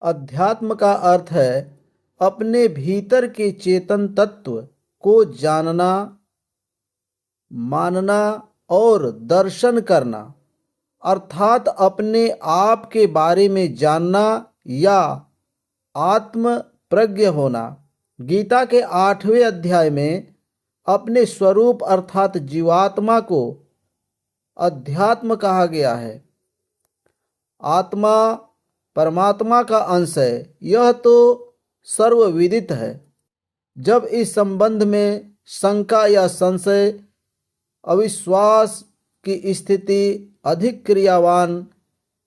अध्यात्म का अर्थ है अपने भीतर के चेतन तत्व को जानना, मानना और दर्शन करना, अर्थात अपने आप के बारे में जानना या आत्म प्रज्ञ होना। गीता के 8वें अध्याय में अपने स्वरूप अर्थात जीवात्मा को अध्यात्म कहा गया है। आत्मा परमात्मा का अंश है, यह तो सर्वविदित है। जब इस संबंध में शंका या संशय, अविश्वास की स्थिति अधिक क्रियावान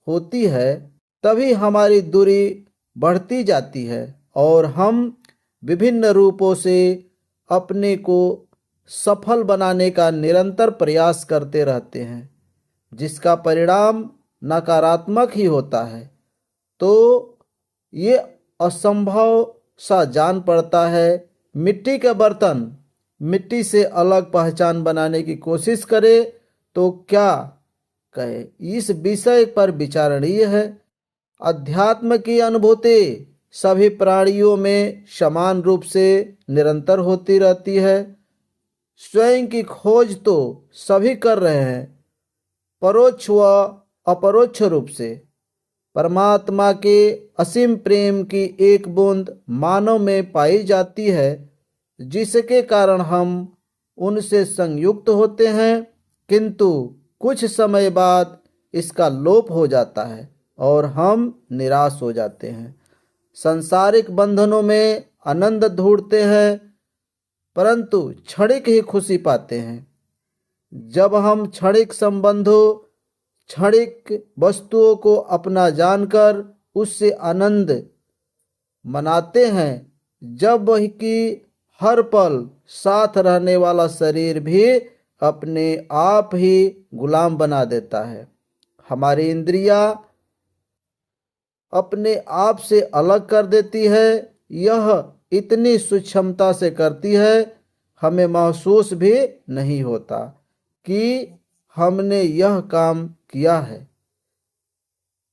होती है, तभी हमारी दूरी बढ़ती जाती है और हम विभिन्न रूपों से अपने को सफल बनाने का निरंतर प्रयास करते रहते हैं, जिसका परिणाम नकारात्मक ही होता है। तो ये असंभव सा जान पड़ता है। मिट्टी के बर्तन मिट्टी से अलग पहचान बनाने की कोशिश करे तो क्या कहे, इस विषय पर विचारणीय है। अध्यात्म की अनुभूति सभी प्राणियों में समान रूप से निरंतर होती रहती है। स्वयं की खोज तो सभी कर रहे हैं, परोक्ष व अपरोक्ष रूप से। परमात्मा के असीम प्रेम की एक बूंद मानव में पाई जाती है, जिसके कारण हम उनसे संयुक्त होते हैं, किंतु कुछ समय बाद इसका लोप हो जाता है और हम निराश हो जाते हैं। सांसारिक बंधनों में आनंद ढूंढते हैं, परंतु क्षणिक ही खुशी पाते हैं। जब हम क्षणिक संबंधों, क्षणिक वस्तुओं को अपना जानकर उससे आनंद मनाते हैं, जब कि हर पल साथ रहने वाला शरीर भी अपने आप ही गुलाम बना देता है। हमारी इंद्रियां अपने आप से अलग कर देती है। यह इतनी सूक्ष्मता से करती है, हमें महसूस भी नहीं होता कि हमने यह काम किया है।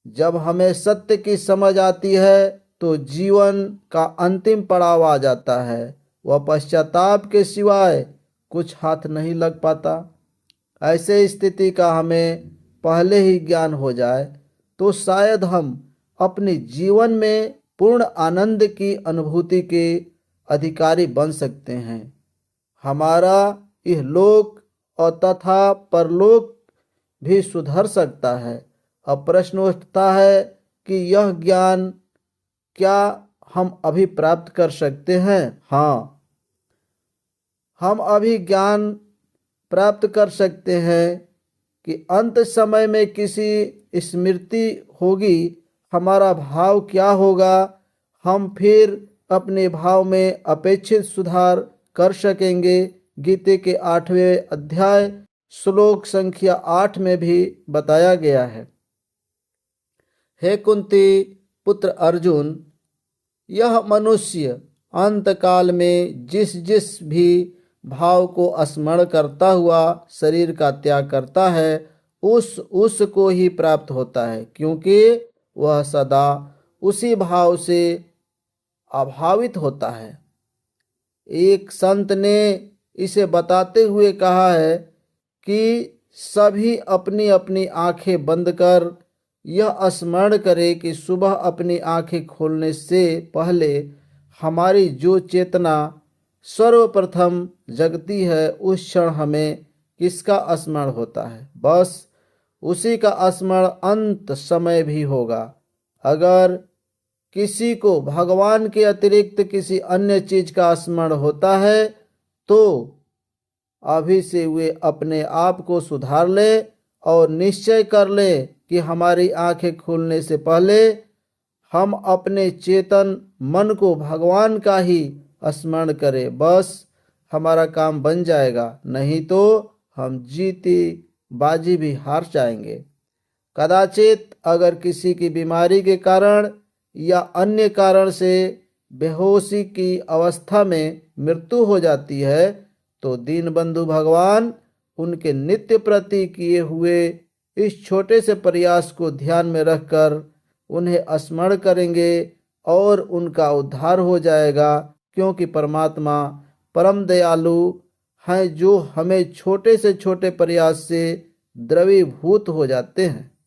जब हमें सत्य की समझ आती है तो जीवन का अंतिम पड़ाव आ जाता है। वह पश्चाताप के सिवाय कुछ हाथ नहीं लग पाता। ऐसे स्थिति का हमें पहले ही ज्ञान हो जाए तो शायद हम अपने जीवन में पूर्ण आनंद की अनुभूति के अधिकारी बन सकते हैं। हमारा यह लोक और तथा परलोक भी सुधर सकता है। अब प्रश्न उठता है कि यह ज्ञान क्या हम अभी प्राप्त कर सकते हैं? हाँ, हम अभी ज्ञान प्राप्त कर सकते हैं कि अंत समय में किसी स्मृति होगी, हमारा भाव क्या होगा। हम फिर अपने भाव में अपेक्षित सुधार कर सकेंगे। गीता के 8वें अध्याय श्लोक संख्या 8 में भी बताया गया है। हे कुंती पुत्र अर्जुन, यह मनुष्य अंतकाल में जिस जिस भी भाव को स्मरण करता हुआ शरीर का त्याग करता है, उस को ही प्राप्त होता है, क्योंकि वह सदा उसी भाव से अभावित होता है। एक संत ने इसे बताते हुए कहा है कि सभी अपनी अपनी आंखें बंद कर यह स्मरण करें कि सुबह अपनी आंखें खोलने से पहले हमारी जो चेतना सर्वप्रथम जगती है, उस क्षण हमें किसका स्मरण होता है? बस उसी का स्मरण अंत समय भी होगा। अगर किसी को भगवान के अतिरिक्त किसी अन्य चीज का स्मरण होता है तो अभी से वे अपने आप को सुधार ले और निश्चय कर ले कि हमारी आंखें खुलने से पहले हम अपने चेतन मन को भगवान का ही स्मरण करें। बस हमारा काम बन जाएगा, नहीं तो हम जीती बाजी भी हार जाएंगे। कदाचित अगर किसी की बीमारी के कारण या अन्य कारण से बेहोशी की अवस्था में मृत्यु हो जाती है तो दीनबंधु भगवान उनके नित्य प्रति किए हुए इस छोटे से प्रयास को ध्यान में रखकर उन्हें स्मरण करेंगे और उनका उद्धार हो जाएगा, क्योंकि परमात्मा परम दयालु हैं, जो हमें छोटे से छोटे प्रयास से द्रवीभूत हो जाते हैं।